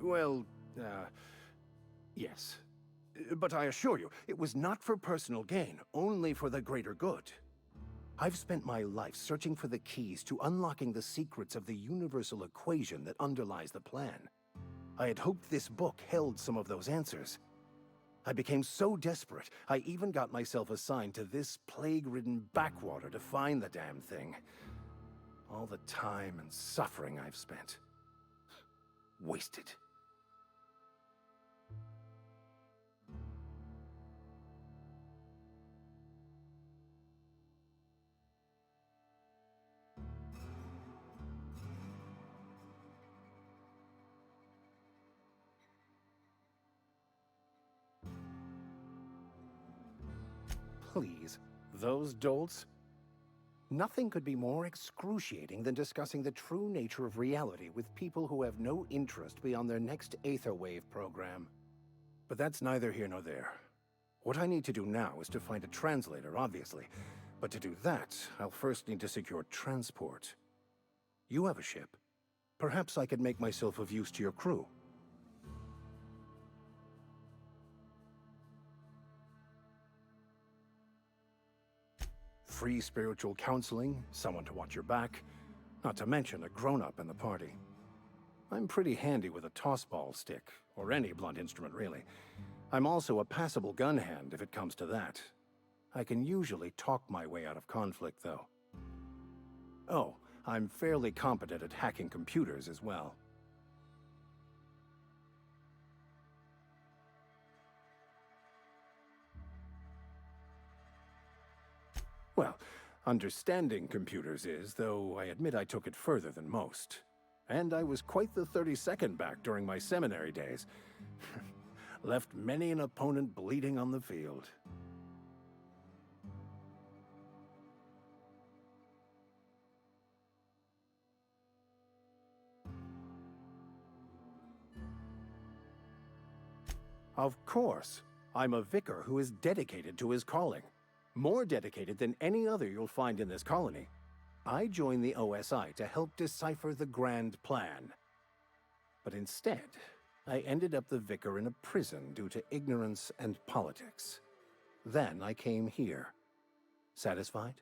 Well, yes. But I assure you, it was not for personal gain, only for the greater good. I've spent my life searching for the keys to unlocking the secrets of the universal equation that underlies the plan. I had hoped this book held some of those answers. I became so desperate, I even got myself assigned to this plague-ridden backwater to find the damn thing. All the time and suffering I've spent. Wasted. Please, those dolts? Nothing could be more excruciating than discussing the true nature of reality with people who have no interest beyond their next Aetherwave program. But that's neither here nor there. What I need to do now is to find a translator, obviously. But to do that, I'll first need to secure transport. You have a ship. Perhaps I could make myself of use to your crew. Free spiritual counseling, someone to watch your back, not to mention a grown-up in the party. I'm pretty handy with a toss-ball stick, or any blunt instrument really. I'm also a passable gun hand if it comes to that. I can usually talk my way out of conflict, though. Oh, I'm fairly competent at hacking computers as well. Well, understanding computers is, though I admit I took it further than most. And I was quite the 32nd back during my seminary days. Left many an opponent bleeding on the field. Of course, I'm a vicar who is dedicated to his calling. More dedicated than any other you'll find in this colony. I joined the OSI to help decipher the grand plan. But instead, I ended up the vicar in a prison due to ignorance and politics. Then I came here. Satisfied?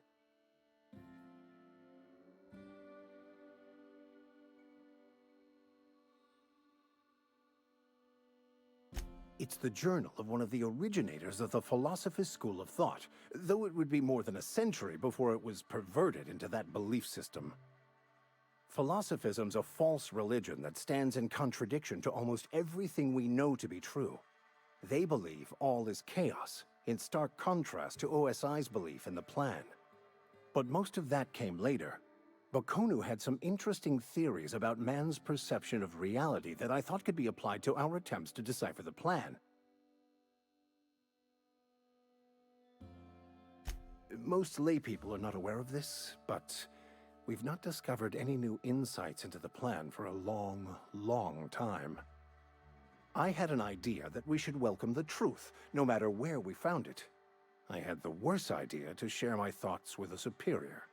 It's the journal of one of the originators of the Philosopher's School of Thought, though it would be more than a century before it was perverted into that belief system. Philosophism's a false religion that stands in contradiction to almost everything we know to be true. They believe all is chaos, in stark contrast to OSI's belief in the plan. But most of that came later. Bakonu had some interesting theories about man's perception of reality that I thought could be applied to our attempts to decipher the plan. Most laypeople are not aware of this, but we've not discovered any new insights into the plan for a long, long time. I had an idea that we should welcome the truth, no matter where we found it. I had the worse idea to share my thoughts with a superior.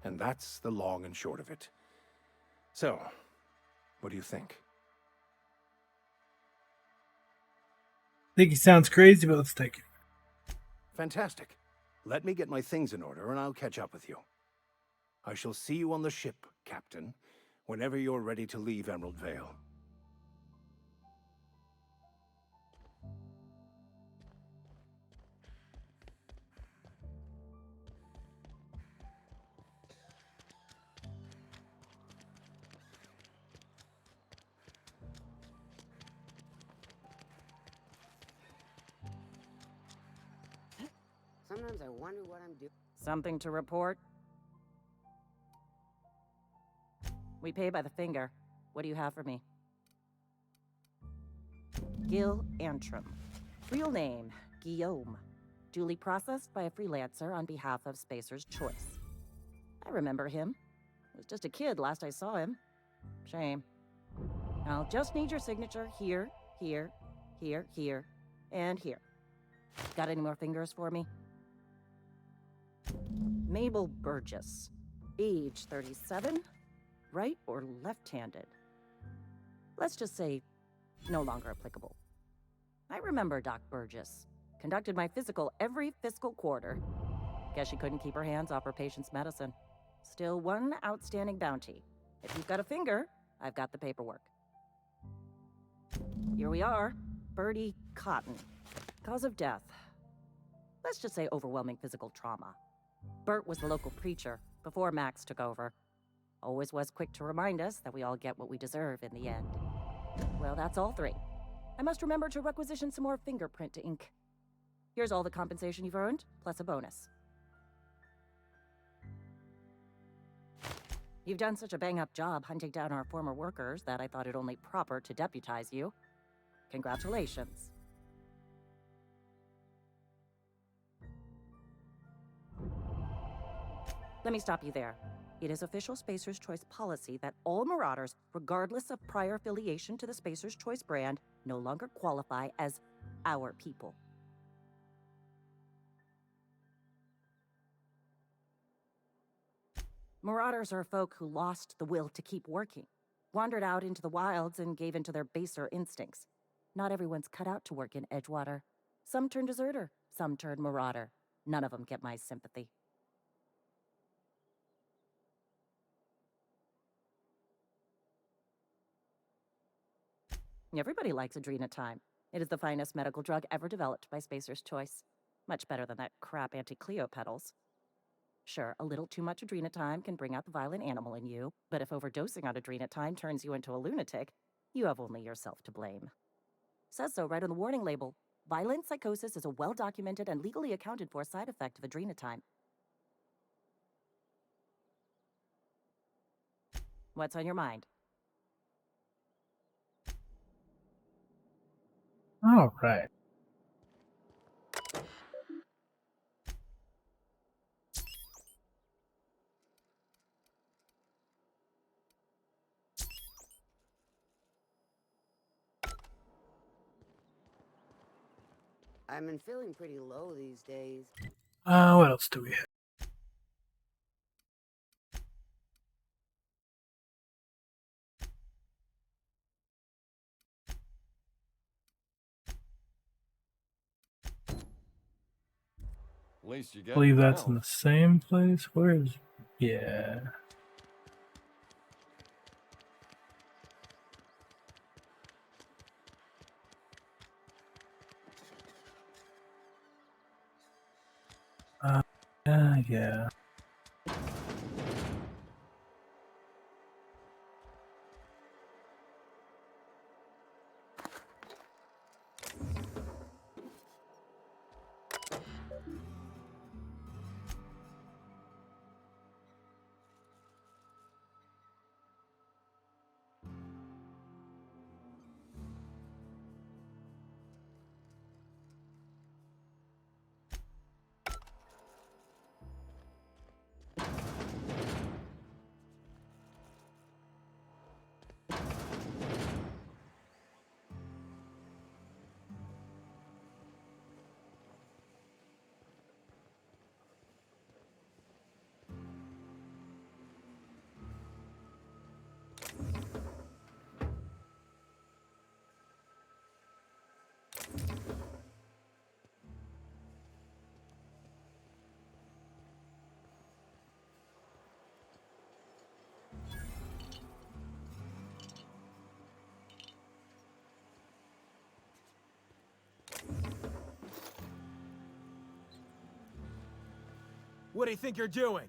And that's the long and short of it. So, what do you think? I think he sounds crazy, but let's take it. Fantastic. Let me get my things in order and I'll catch up with you. I shall see you on the ship, Captain, whenever you're ready to leave Emerald Vale. Sometimes I wonder what I'm doing. Something to report? We pay by the finger. What do you have for me? Gil Antrim. Real name, Guillaume. Duly processed by a freelancer on behalf of Spacer's Choice. I remember him. Was just a kid last I saw him. Shame. I'll just need your signature here, here, here, here, and here. Got any more fingers for me? Mabel Burgess. Age 37. Right or left-handed? Let's just say, no longer applicable. I remember Doc Burgess. Conducted my physical every fiscal quarter. Guess she couldn't keep her hands off her patient's medicine. Still one outstanding bounty. If you've got a finger, I've got the paperwork. Here we are. Bertie Cotton. Cause of death. Let's just say overwhelming physical trauma. Bert was the local preacher before Max took over. Always was quick to remind us that we all get what we deserve in the end. Well, that's all three. I must remember to requisition some more fingerprint ink. Here's all the compensation you've earned, plus a bonus. You've done such a bang-up job hunting down our former workers that I thought it only proper to deputize you. Congratulations. Let me stop you there. It is official Spacer's Choice policy that all Marauders, regardless of prior affiliation to the Spacer's Choice brand, no longer qualify as our people. Marauders are folk who lost the will to keep working, wandered out into the wilds and gave into their baser instincts. Not everyone's cut out to work in Edgewater. Some turn deserter, some turn marauder. None of them get my sympathy. Everybody likes Adrenatime. It is the finest medical drug ever developed by Spacer's Choice. Much better than that crap anti-Cleo pedals. Sure, a little too much Adrenatime can bring out the violent animal in you, but if overdosing on Adrenatime turns you into a lunatic, you have only yourself to blame. Says so right on the warning label. Violent psychosis is a well-documented and legally accounted for side effect of Adrenatime. What's on your mind? All right. I've been feeling pretty low these days. What else do we have? At least you I get believe that's in now. the same place. Where is... Yeah. Yeah. What do you think you're doing?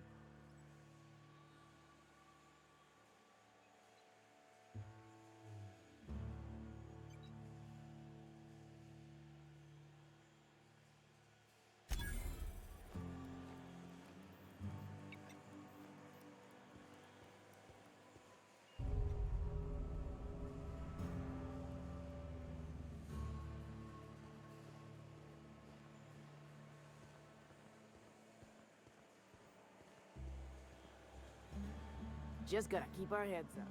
Just gotta keep our heads up.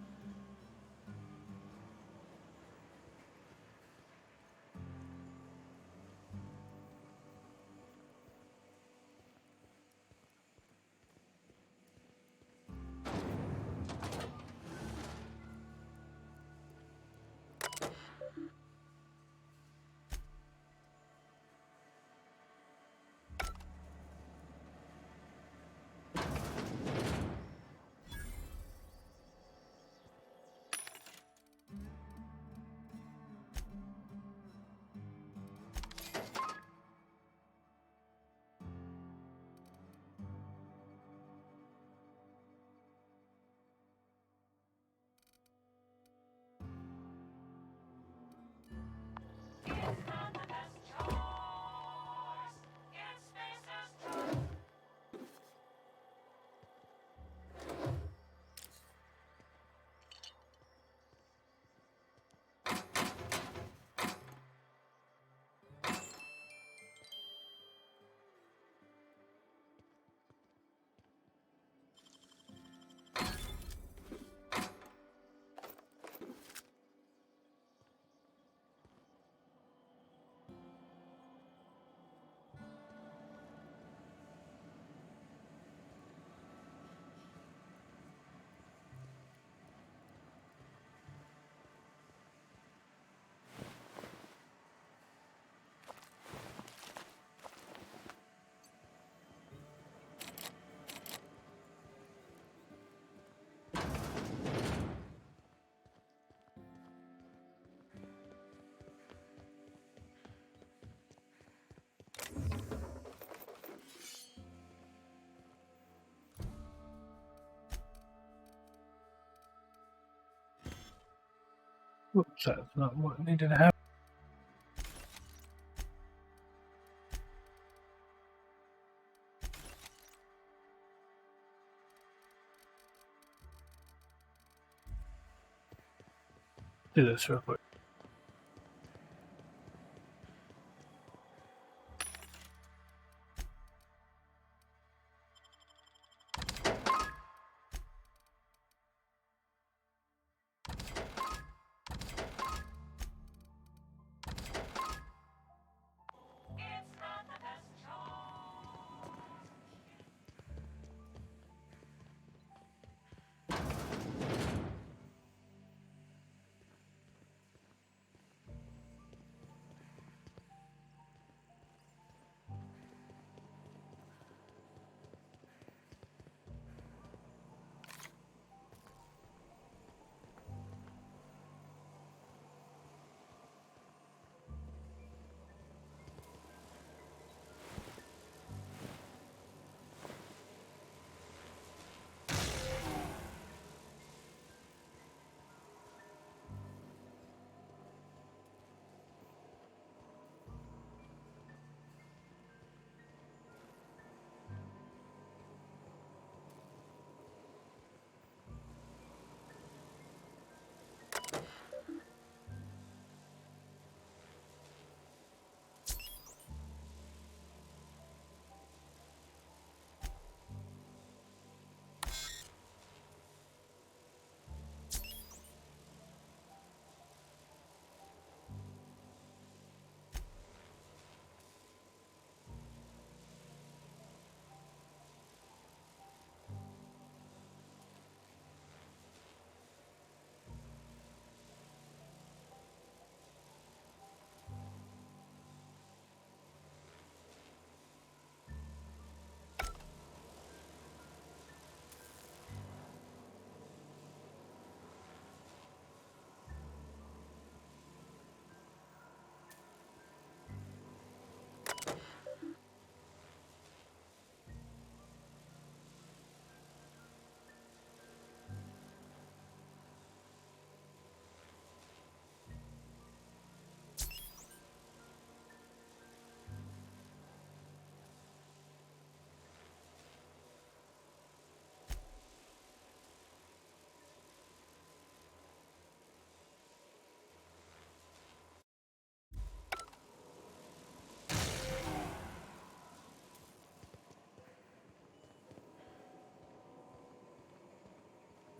Whoops, that's not what needed to happen. Do this real quick.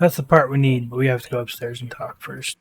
That's the part we need, but we have to go upstairs and talk first.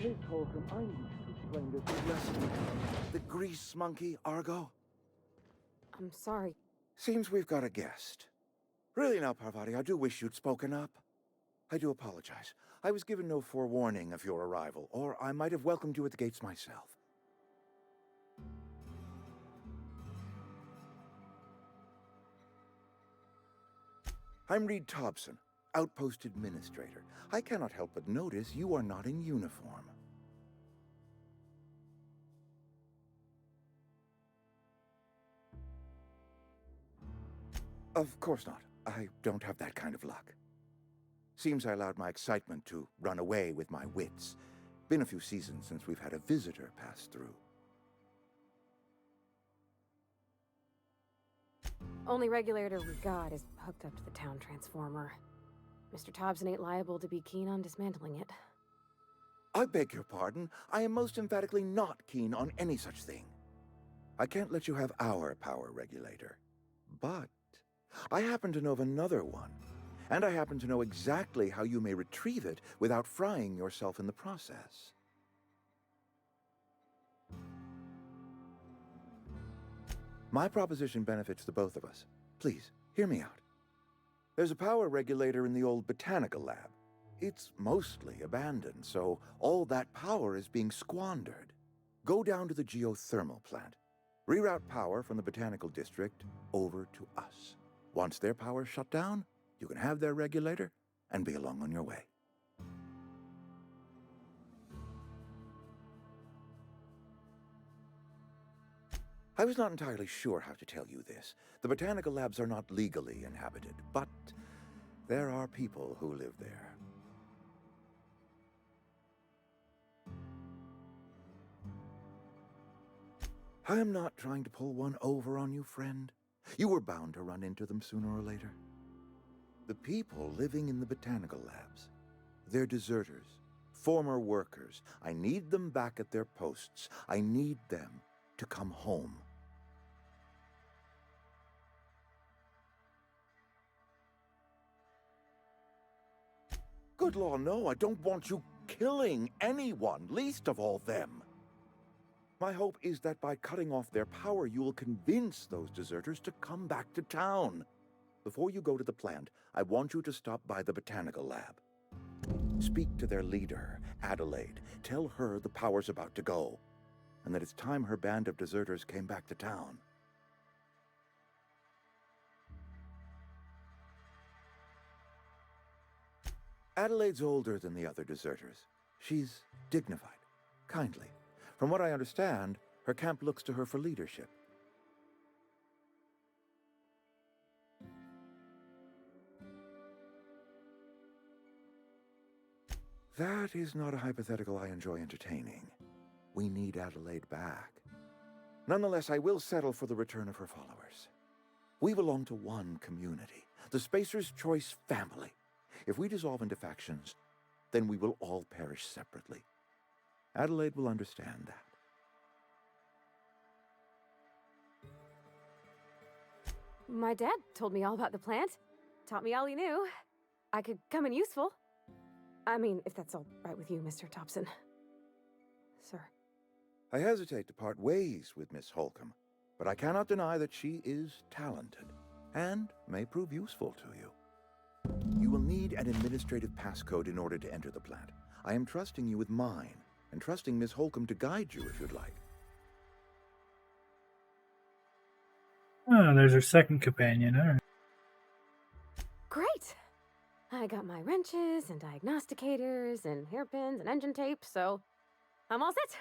Miss Holcomb, I need to explain this lesson. The grease monkey, Argo? I'm sorry. Seems we've got a guest. Really now, Parvati, I do wish you'd spoken up. I do apologize. I was given no forewarning of your arrival, or I might have welcomed you at the gates myself. I'm Reed Thompson, Outpost Administrator. I cannot help but notice you are not in uniform. Of course not. I don't have that kind of luck. Seems I allowed my excitement to run away with my wits. Been a few seasons since we've had a visitor pass through. Only regulator we got is hooked up to the town transformer. Mr. Thompson ain't liable to be keen on dismantling it. I beg your pardon. I am most emphatically not keen on any such thing. I can't let you have our power regulator. But I happen to know of another one. And I happen to know exactly how you may retrieve it without frying yourself in the process. My proposition benefits the both of us. Please, hear me out. There's a power regulator in the old botanical lab. It's mostly abandoned, so all that power is being squandered. Go down to the geothermal plant. Reroute power from the botanical district over to us. Once their power's shut down, you can have their regulator and be along on your way. I was not entirely sure how to tell you this. The botanical labs are not legally inhabited, but there are people who live there. I am not trying to pull one over on you, friend. You were bound to run into them sooner or later. The people living in the botanical labs, they're deserters, former workers. I need them back at their posts. I need them to come home. Good law, no, I don't want you killing anyone, least of all them. My hope is that by cutting off their power, you will convince those deserters to come back to town. Before you go to the plant, I want you to stop by the botanical lab. Speak to their leader, Adelaide. Tell her the power's about to go, and that it's time her band of deserters came back to town. Adelaide's older than the other deserters. She's dignified, kindly. From what I understand, her camp looks to her for leadership. That is not a hypothetical I enjoy entertaining. We need Adelaide back. Nonetheless, I will settle for the return of her followers. We belong to one community, the Spacer's Choice family. If we dissolve into factions, then we will all perish separately. Adelaide will understand that. My dad told me all about the plant. Taught me all he knew. I could come in useful. I mean, if that's all right with you, Mr. Thompson. Sir. I hesitate to part ways with Miss Holcomb, but I cannot deny that she is talented and may prove useful to you. You will need an administrative passcode in order to enter the plant. I am trusting you with mine, and trusting Miss Holcomb to guide you if you'd like. Oh, there's her second companion. All right. Great! I got my wrenches and diagnosticators and hairpins and engine tape, so I'm all set.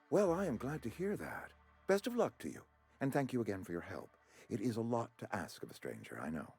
Well, I am glad to hear that. Best of luck to you, and thank you again for your help. It is a lot to ask of a stranger, I know.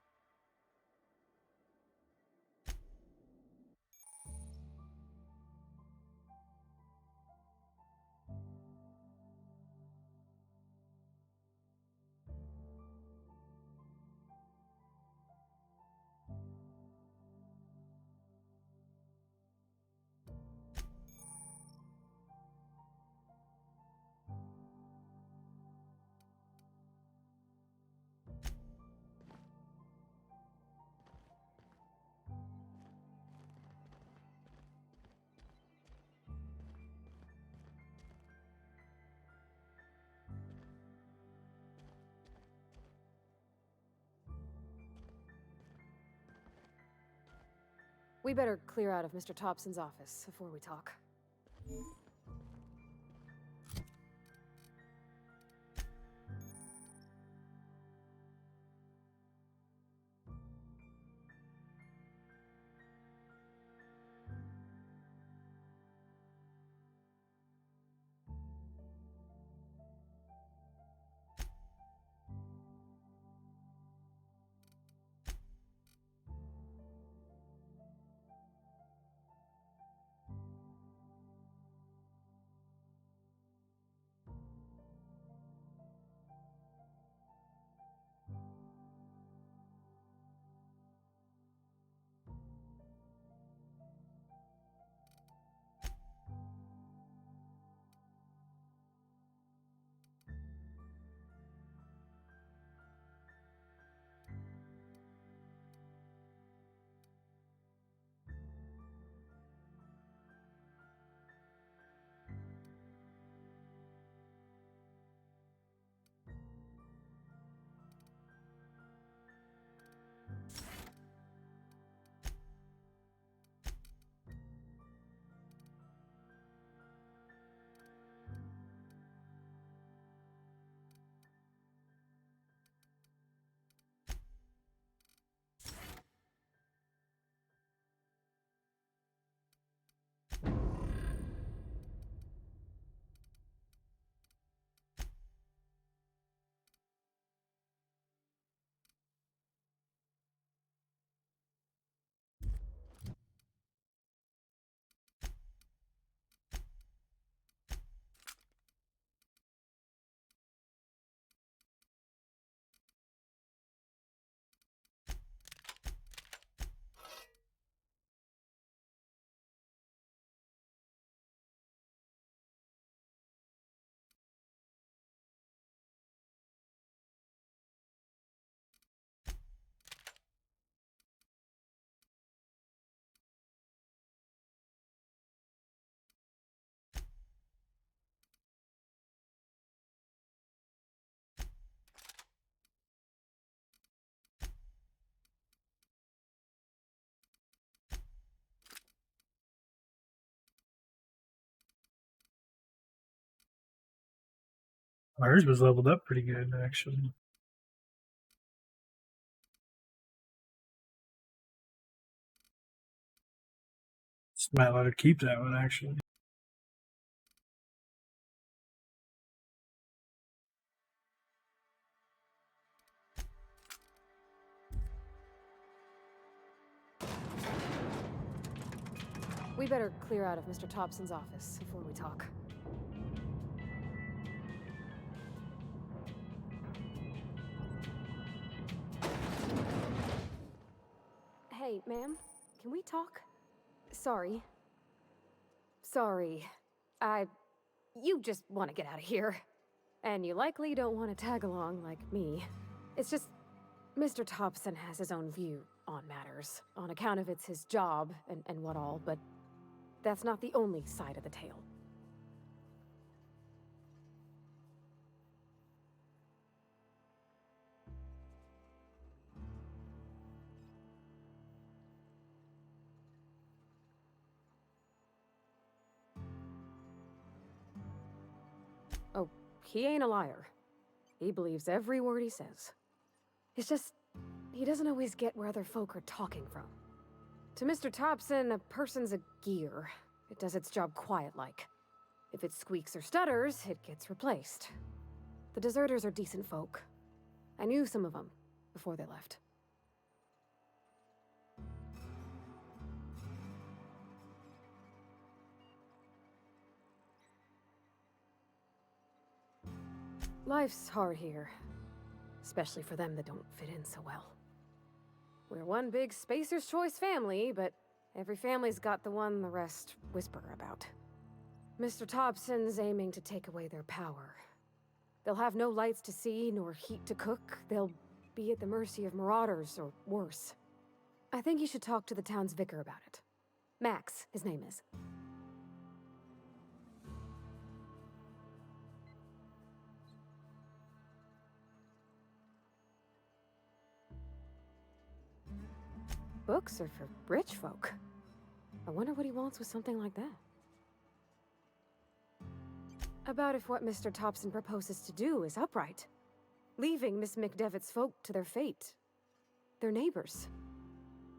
We better clear out of Mr. Thompson's office before we talk. Ours was leveled up pretty good, actually. Just might let her keep that one, actually. We better clear out of Mr. Thompson's office before we talk. Hey, ma'am, can we talk? Sorry. Sorry. You just want to get out of here. And you likely don't want to tag along like me. It's just, Mr. Thompson has his own view on matters, on account of it's his job and what all, but that's not the only side of the tale. Oh, he ain't a liar. He believes every word he says. It's just, he doesn't always get where other folk are talking from. To Mr. Thompson, a person's a gear. It does its job quiet-like. If it squeaks or stutters, it gets replaced. The deserters are decent folk. I knew some of them before they left. Life's hard here. Especially for them that don't fit in so well. We're one big Spacer's Choice family, but every family's got the one the rest whisper about. Mr. Thompson's aiming to take away their power. They'll have no lights to see, nor heat to cook. They'll be at the mercy of marauders, or worse. I think you should talk to the town's vicar about it. Max, his name is. Books are for rich folk. I wonder what he wants with something like that. About if what Mr. Thompson proposes to do is upright. Leaving Miss McDevitt's folk to their fate. Their neighbors.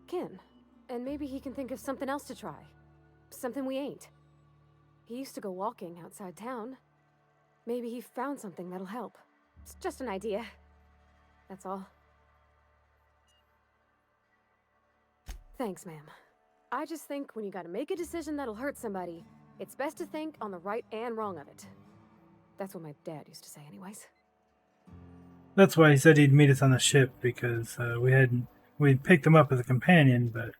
Kin. And maybe he can think of something else to try. Something we ain't. He used to go walking outside town. Maybe he found something that'll help. It's just an idea. That's all. Thanks, ma'am. I just think when you gotta make a decision that'll hurt somebody, it's best to think on the right and wrong of it. That's what my dad used to say anyways. That's why he said he'd meet us on the ship, because we'd picked him up as a companion, but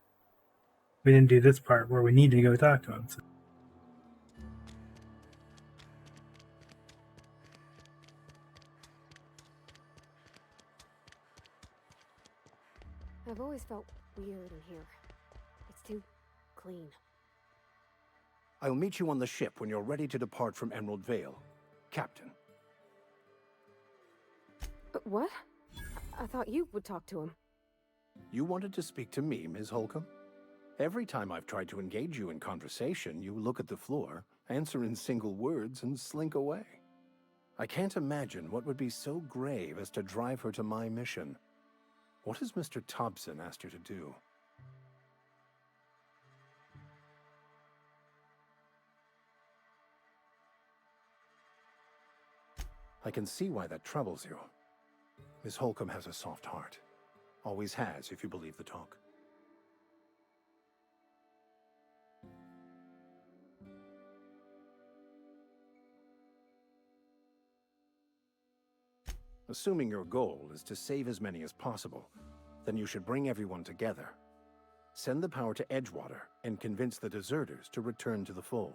we didn't do this part where we needed to go talk to him. So. I've always felt weird in here. It's too clean. I'll meet you on the ship when you're ready to depart from Emerald Vale. Captain. What? I thought you would talk to him. You wanted to speak to me, Ms. Holcomb? Every time I've tried to engage you in conversation, you look at the floor, answer in single words, and slink away. I can't imagine what would be so grave as to drive her to my mission. What has Mr. Thompson asked you to do? I can see why that troubles you. Miss Holcomb has a soft heart. Always has, if you believe the talk. Assuming your goal is to save as many as possible, then you should bring everyone together. Send the power to Edgewater and convince the deserters to return to the fold.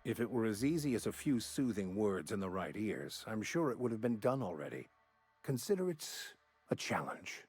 If it were as easy as a few soothing words in the right ears, I'm sure it would have been done already. Consider it a challenge.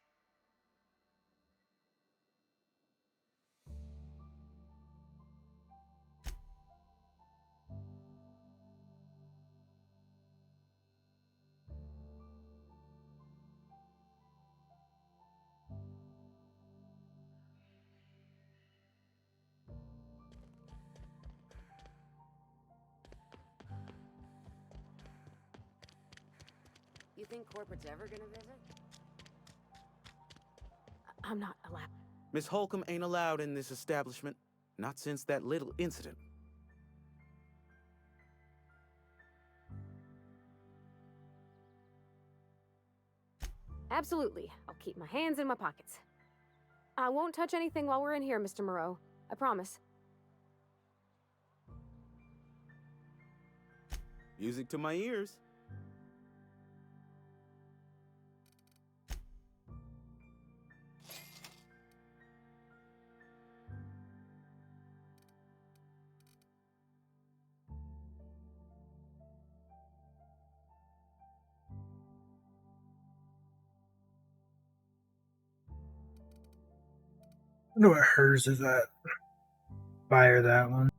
You think corporate's ever gonna visit? I'm not allowed. Miss Holcomb ain't allowed in this establishment. Not since that little incident. Absolutely. I'll keep my hands in my pockets. I won't touch anything while we're in here, Mr. Moreau. I promise. Music to my ears. I wonder what hers is at. Buy her that one.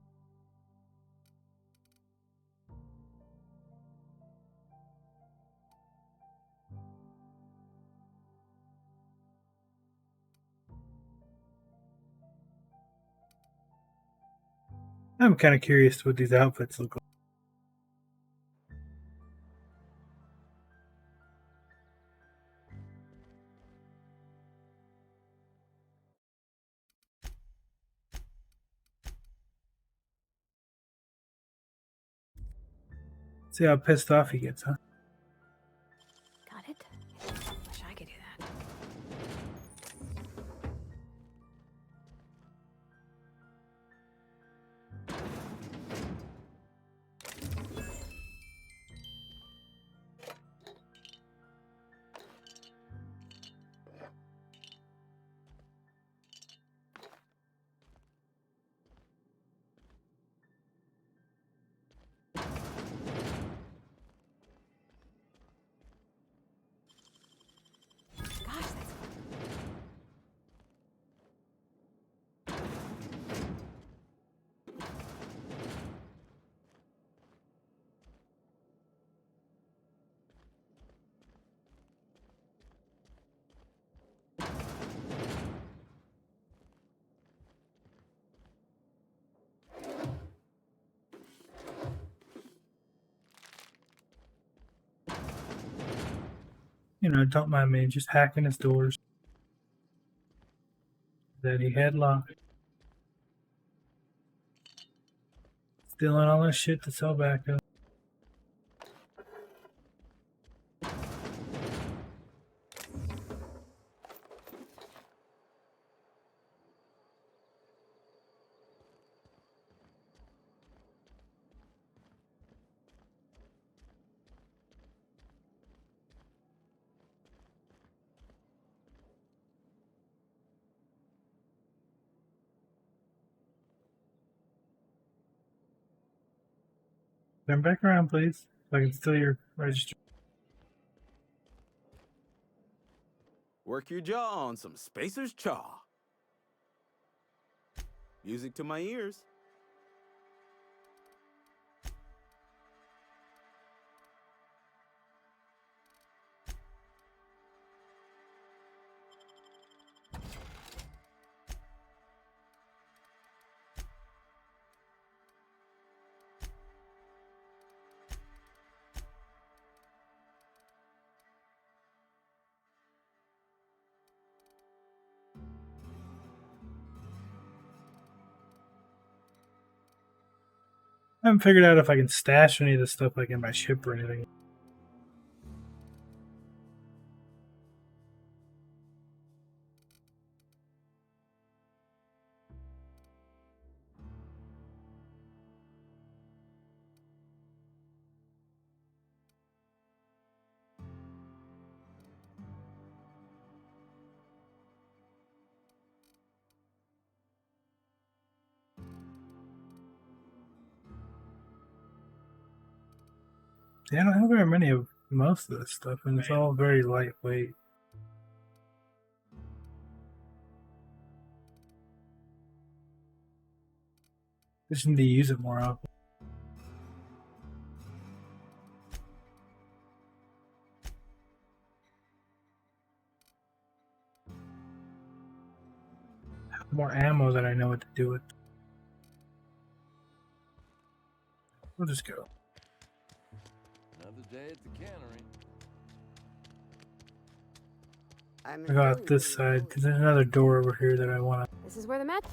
I'm kind of curious what these outfits look like. See how pissed off he gets, huh? Got it? Wish I could do that. Gosh, that's fun. You know, don't mind me just hacking his doors that he had locked. Stealing all that shit to sell back up. Turn back around, please, so I can steal your register. Work your jaw on some Spacer's Chaw. Music to my ears. I haven't figured out if I can stash any of this stuff like in my ship or anything. Yeah, I don't have very many of most of this stuff, and it's all very lightweight. Just need to use it more often. Have more ammo that I know what to do with. We'll just go. Another day at the cannery. I got this side because there's another door over here that I want to. This is where the match.